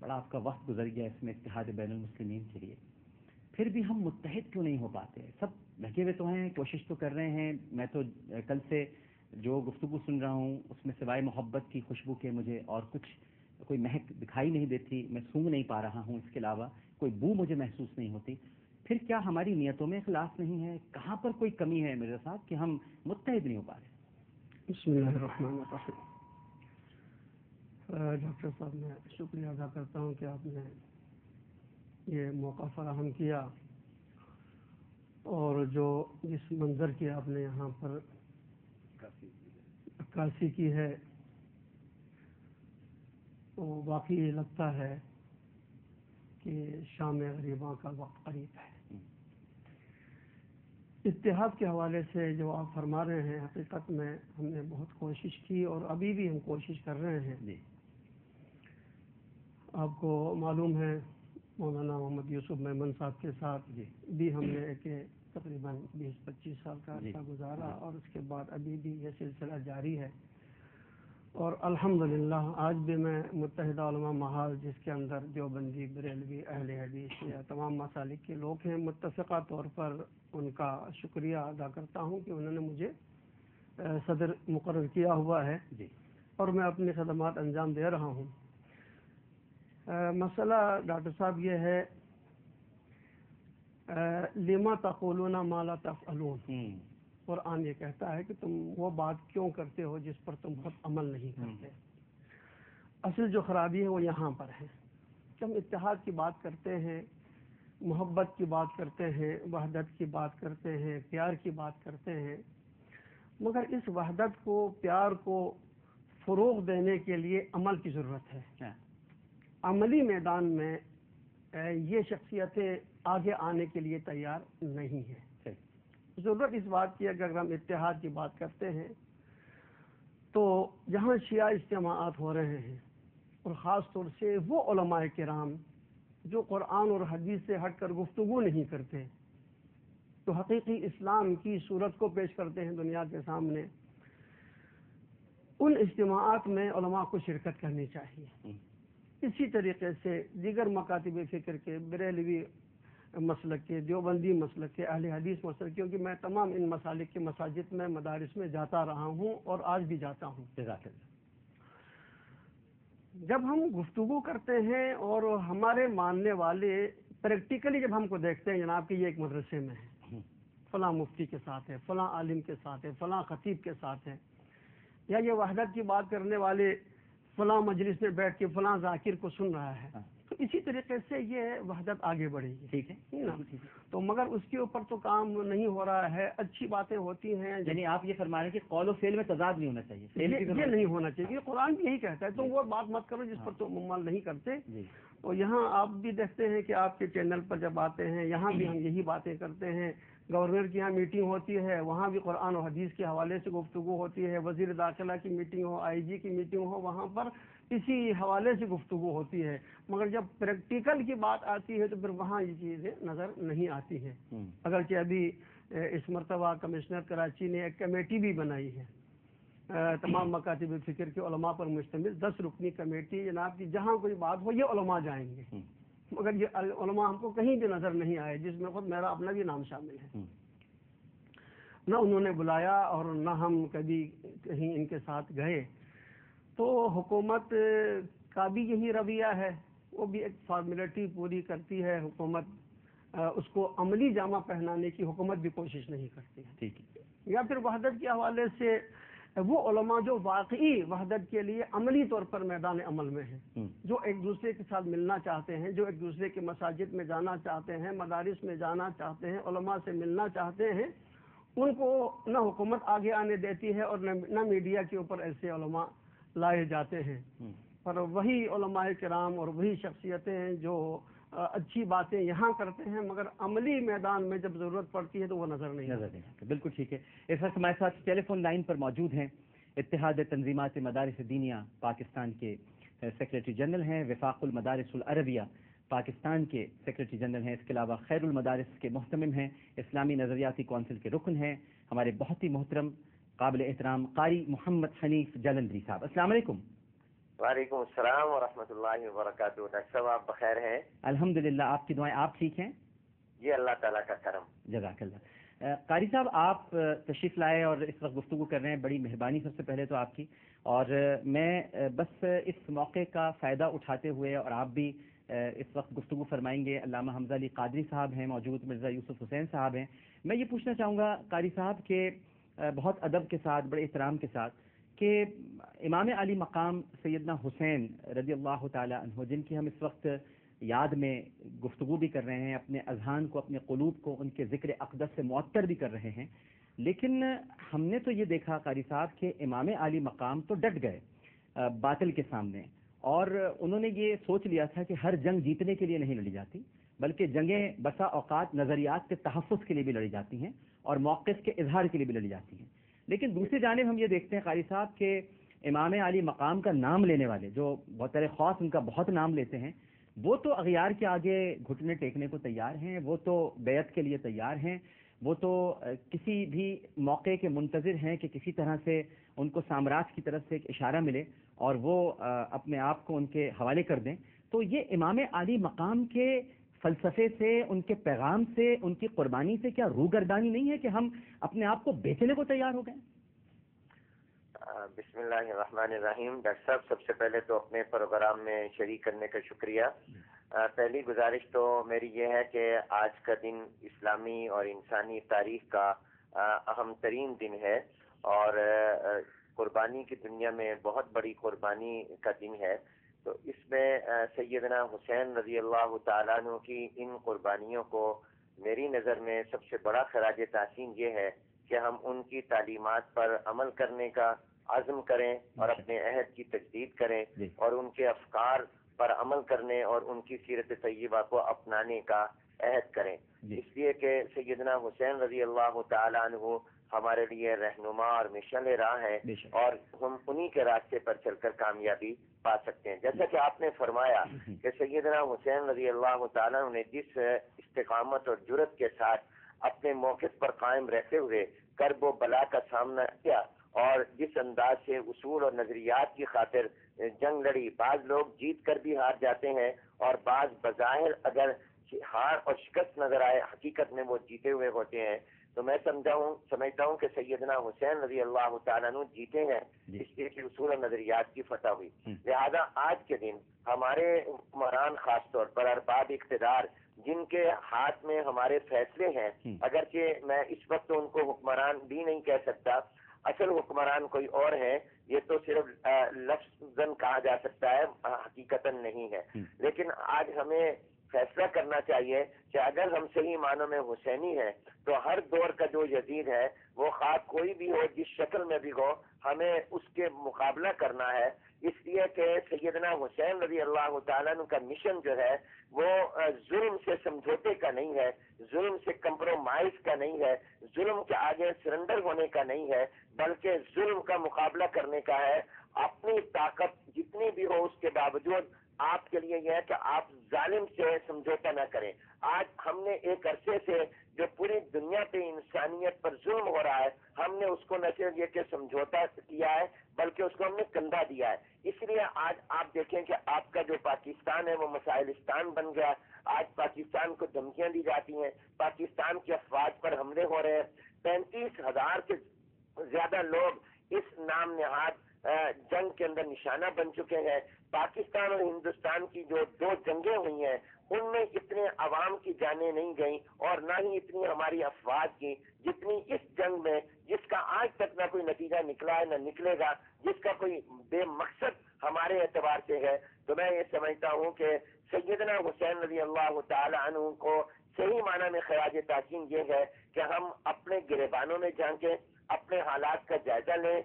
بڑا آپ کا وقت گزر گیا اس میں اتحاد بین المسلمین کے لیے، پھر بھی ہم متحد کیوں نہیں ہو پاتے؟ سب لگے ہوئے تو ہیں، کوشش تو کر رہے ہیں. میں تو کل سے جو گفتگو سن رہا ہوں اس میں سوائے محبت کی خوشبو کے مجھے اور کچھ کوئی مہک دکھائی نہیں دیتی. میں سونگ نہیں پا رہا ہوں، اس کے علاوہ کوئی بو مجھے محسوس نہیں ہوتی. پھر کیا ہماری نیتوں میں اخلاص نہیں ہے؟ کہاں پر کوئی کمی ہے مرزا صاحب کہ ہم متحد نہیں ہو پا رہے؟ بسم اللہ الرحمن الرحیم. ڈاکٹر صاحب میں شکریہ ادا کرتا ہوں کہ آپ نے یہ موقع فراہم کیا، اور جو جس منظر کی آپ نے یہاں پر عکاسی کی ہے وہ واقعی لگتا ہے کہ شام غریباں کا وقت قریب ہے. اتحاد کے حوالے سے جو آپ فرما رہے ہیں، حقیقت میں ہم نے بہت کوشش کی اور ابھی بھی ہم کوشش کر رہے ہیں. جی. آپ کو معلوم ہے مولانا محمد یوسف میمن صاحب کے ساتھ بھی ہم نے ایک تقریباً 20-25 سال کا عرصہ گزارا، اور اس کے بعد ابھی بھی یہ سلسلہ جاری ہے. اور الحمدللہ آج بھی میں متحدہ علماء محال، جس کے اندر دیوبندی، بریلوی، اہل حدیث یا تمام مسالک کے لوگ ہیں، متفقہ طور پر ان کا شکریہ ادا کرتا ہوں کہ انہوں نے مجھے صدر مقرر کیا ہوا ہے اور میں اپنی خدمات انجام دے رہا ہوں. مسئلہ ڈاکٹر صاحب یہ ہے، لما تقولون ما لا تفعلون. قرآن یہ کہتا ہے کہ تم وہ بات کیوں کرتے ہو جس پر تم خود عمل نہیں کرتے. اصل جو خرابی ہے وہ یہاں پر ہے کہ ہم اتحاد کی بات کرتے ہیں، محبت کی بات کرتے ہیں، وحدت کی بات کرتے ہیں، پیار کی بات کرتے ہیں، مگر اس وحدت کو، پیار کو فروغ دینے کے لیے عمل کی ضرورت ہے. عملی میدان میں یہ شخصیتیں آگے آنے کے لیے تیار نہیں ہیں. ضرورت اس بات کی اگر ہم اتحاد کی بات کرتے ہیں تو جہاں شیعہ اجتماعات ہو رہے ہیں، اور خاص طور سے وہ علماء کرام جو قرآن اور حدیث سے ہٹ کر گفتگو نہیں کرتے، تو حقیقی اسلام کی صورت کو پیش کرتے ہیں دنیا کے سامنے، ان اجتماعات میں علماء کو شرکت کرنی چاہیے. اسی طریقے سے دیگر مکاتب فکر کے، بریلوی مسلک کے، دیوبندی مسلک کے، اہل حدیث مسلک، کیونکہ میں تمام ان مسالک کے مساجد میں، مدارس میں جاتا رہا ہوں اور آج بھی جاتا ہوں. جب ہم گفتگو کرتے ہیں اور ہمارے ماننے والے پریکٹیکلی جب ہم کو دیکھتے ہیں، جناب کہ یہ ایک مدرسے میں ہے، فلاں مفتی کے ساتھ ہے، فلاں عالم کے ساتھ ہے، فلاں خطیب کے ساتھ ہے، یا یہ وحدت کی بات کرنے والے فلاں مجلس میں بیٹھ کے فلاں ذاکر کو سن رہا ہے، تو اسی طریقے سے یہ وحدت آگے بڑھے گی. ٹھیک ہے نا؟ تو مگر اس کے اوپر تو کام نہیں ہو رہا ہے. اچھی باتیں ہوتی ہیں، یعنی آپ یہ فرما رہے ہیں کہ قول و فعل میں تضاد نہیں ہونا چاہیے، یہ نہیں ہونا چاہیے. قرآن بھی یہی کہتا ہے، تم وہ بات مت کرو جس پر تم عمل نہیں کرتے. اور یہاں آپ بھی دیکھتے ہیں کہ آپ کے چینل پر جب آتے ہیں، یہاں بھی ہم یہی باتیں کرتے ہیں. گورنر کی یہاں میٹنگ ہوتی ہے، وہاں بھی قرآن و حدیث کے حوالے سے گفتگو ہوتی ہے. وزیر داخلہ کی میٹنگ ہو، آئی جی کی میٹنگ ہو، وہاں پر اسی حوالے سے گفتگو ہوتی ہے. مگر جب پریکٹیکل کی بات آتی ہے تو پھر وہاں یہ چیزیں نظر نہیں آتی ہیں. اگرچہ ابھی اس مرتبہ کمشنر کراچی نے ایک کمیٹی بھی بنائی ہے، تمام مکاتب فکر کے علماء پر مشتمل 10 رکنی کمیٹی، جناب کہ جہاں کوئی بات ہو یہ علماء جائیں گے. مگر یہ علماء ہم کو کہیں بھی نظر نہیں آئے، جس میں خود میرا اپنا بھی نام شامل ہے. نہ انہوں نے بلایا اور نہ ہم کبھی کہیں ان کے ساتھ گئے. تو حکومت کا بھی یہی رویہ ہے، وہ بھی ایک فارمیلٹی پوری کرتی ہے حکومت، اس کو عملی جامہ پہنانے کی حکومت بھی کوشش نہیں کرتی ہے. ٹھیک ہے. یا پھر وحدت کے حوالے سے وہ علماء جو واقعی وحدت کے لیے عملی طور پر میدان عمل میں ہیں، جو ایک دوسرے کے ساتھ ملنا چاہتے ہیں، جو ایک دوسرے کے مساجد میں جانا چاہتے ہیں، مدارس میں جانا چاہتے ہیں، علماء سے ملنا چاہتے ہیں، ان کو نہ حکومت آگے آنے دیتی ہے اور نہ میڈیا کے اوپر ایسے علماء لائے جاتے ہیں. پر وہی علماء کرام اور وہی شخصیتیں ہیں جو اچھی باتیں یہاں کرتے ہیں، مگر عملی میدان میں جب ضرورت پڑتی ہے تو وہ نظر نہیں آتی. بالکل ٹھیک ہے. اس وقت ہمارے ساتھ ٹیلی فون لائن پر موجود ہیں اتحاد تنظیمات مدارس دینیہ پاکستان کے سیکریٹری جنرل ہیں، وفاق المدارس العربیہ پاکستان کے سیکریٹری جنرل ہیں، اس کے علاوہ خیر المدارس کے محتمم ہیں، اسلامی نظریاتی کونسل کے رکن ہیں، ہمارے بہت ہی محترم قابل احترام قاری محمد حنیف جلندری صاحب. السلام علیکم. وعلیکم السلام ورحمۃ اللہ وبرکاتہ. ڈاکٹر صاحب آپ بخیر ہیں؟ الحمدللہ، آپ کی دعائیں. آپ ٹھیک ہیں؟ جی اللہ تعالیٰ کا کرم. جزاک اللہ. قاری صاحب آپ تشریف لائے اور اس وقت گفتگو کر رہے ہیں، بڑی مہربانی سب سے پہلے تو آپ کی. اور میں بس اس موقع کا فائدہ اٹھاتے ہوئے، اور آپ بھی اس وقت گفتگو فرمائیں گے، علامہ حمزہ علی قادری صاحب ہیں موجود، مرزا یوسف حسین صاحب ہیں. میں یہ پوچھنا چاہوں گا قاری صاحب کہ بہت ادب کے ساتھ، بڑے احترام کے ساتھ، کہ امام علی مقام سیدنا حسین رضی اللہ تعالی عنہ، جن کی ہم اس وقت یاد میں گفتگو بھی کر رہے ہیں، اپنے اذہان کو، اپنے قلوب کو ان کے ذکر اقدس سے معطر بھی کر رہے ہیں، لیکن ہم نے تو یہ دیکھا قاری صاحب کہ امام علی مقام تو ڈٹ گئے باطل کے سامنے، اور انہوں نے یہ سوچ لیا تھا کہ ہر جنگ جیتنے کے لیے نہیں لڑی جاتی، بلکہ جنگیں بسا اوقات نظریات کے تحفظ کے لیے بھی لڑی جاتی ہیں اور موقف کے اظہار کے لیے بھی لڑی جاتی ہیں. لیکن دوسری جانب ہم یہ دیکھتے ہیں قاری صاحب کہ امام علی مقام کا نام لینے والے، جو بطور خاص ان کا بہت نام لیتے ہیں، وہ تو اغیار کے آگے گھٹنے ٹیکنے کو تیار ہیں، وہ تو بیعت کے لیے تیار ہیں، وہ تو کسی بھی موقع کے منتظر ہیں کہ کسی طرح سے ان کو سامراج کی طرف سے ایک اشارہ ملے اور وہ اپنے آپ کو ان کے حوالے کر دیں. تو یہ امام علی مقام کے فلسفے سے، ان کے پیغام سے، ان کی قربانی سے کیا روگردانی نہیں ہے کہ ہم اپنے آپ کو بیچنے کو تیار ہو گئے؟ بسم اللہ الرحمن الرحیم. ڈاکٹر صاحب سب سے پہلے تو اپنے پروگرام میں شریک کرنے کا شکریہ. پہلی گزارش تو میری یہ ہے کہ آج کا دن اسلامی اور انسانی تاریخ کا اہم ترین دن ہے، اور قربانی کی دنیا میں بہت بڑی قربانی کا دن ہے. تو اس میں سیدنا حسین رضی اللہ تعالیٰ عنہ کی ان قربانیوں کو میری نظر میں سب سے بڑا خراج تحسین یہ ہے کہ ہم ان کی تعلیمات پر عمل کرنے کا عزم کریں اور اپنے عہد کی تجدید کریں اور ان کے افکار پر عمل کرنے اور ان کی سیرت طیبہ کو اپنانے کا عہد کریں. اس لیے کہ سیدنا حسین رضی اللہ تعالیٰ عنہ ہمارے لیے رہنما اور مشعل راہ ہے، اور ہم انہی کے راستے پر چل کر کامیابی پا سکتے ہیں. جیسا کہ آپ نے فرمایا کہ سیدنا حسین رضی اللہ تعالیٰ عنہ نے جس استقامت اور جرت کے ساتھ اپنے موقف پر قائم رہتے ہوئے کرب و بلا کا سامنا کیا اور جس انداز سے اصول اور نظریات کی خاطر جنگ لڑی، بعض لوگ جیت کر بھی ہار جاتے ہیں اور بعض بظاہر اگر ہار اور شکست نظر آئے حقیقت میں وہ جیتے ہوئے ہوتے ہیں. تو میں سمجھتا ہوں کہ سیدنا حسین رضی اللہ تعالیٰ عنہ جیتے ہیں اس لیے کہ اصول اور نظریات کی فتح ہوئی. لہذا آج کے دن ہمارے حکمران، خاص طور پر ارباب اقتدار جن کے ہاتھ میں ہمارے فیصلے ہیں، اگرچہ میں اس وقت ان کو حکمران بھی نہیں کہہ سکتا، اصل حکمران کوئی اور ہے، یہ تو صرف لفظاً کہا جا سکتا ہے، حقیقتاً نہیں ہے. لیکن آج ہمیں فیصلہ کرنا چاہیے کہ اگر ہم صحیح معنوں میں حسینی ہیں تو ہر دور کا جو یزید ہے وہ خواہ کوئی بھی ہو، جس شکل میں بھی ہو، ہمیں اس کے مقابلہ کرنا ہے. اس لیے کہ سیدنا حسین رضی اللہ تعالیٰ عنہ کا مشن جو ہے وہ ظلم سے سمجھوتے کا نہیں ہے، ظلم سے کمپرومائز کا نہیں ہے، ظلم کے آگے سرنڈر ہونے کا نہیں ہے، بلکہ ظلم کا مقابلہ کرنے کا ہے. اپنی طاقت جتنی بھی ہو اس کے باوجود آپ کے لیے یہ ہے کہ آپ ظالم سے سمجھوتا نہ کریں. آج ہم نے ایک عرصے سے جو پوری دنیا پہ انسانیت پر ظلم ہو رہا ہے، ہم نے اس کو نہ صرف یہ کہ سمجھوتا کیا ہے بلکہ اس کو ہم نے کندھا دیا ہے. اس لیے آج آپ دیکھیں کہ آپ کا جو پاکستان ہے وہ مسائلستان بن گیا. آج پاکستان کو دھمکیاں دی جاتی ہیں، پاکستان کی افواج پر حملے ہو رہے ہیں. 35,000 سے زیادہ لوگ اس نام نہاد جنگ کے اندر نشانہ بن چکے ہیں. پاکستان اور ہندوستان کی جو 2 جنگیں ہوئی ہیں ان میں اتنے عوام کی جانیں نہیں گئیں اور نہ ہی اتنی ہماری افواج کی جتنی اس جنگ میں، جس کا آج تک نہ کوئی نتیجہ نکلا ہے نہ نکلے گا، جس کا کوئی بے مقصد ہمارے اعتبار سے ہے. تو میں یہ سمجھتا ہوں کہ سیدنا حسین رضی اللہ تعالی عنہ کو صحیح معنی میں خراج تحسین یہ ہے کہ ہم اپنے گریبانوں میں جھانکیں، اپنے حالات کا جائزہ لیں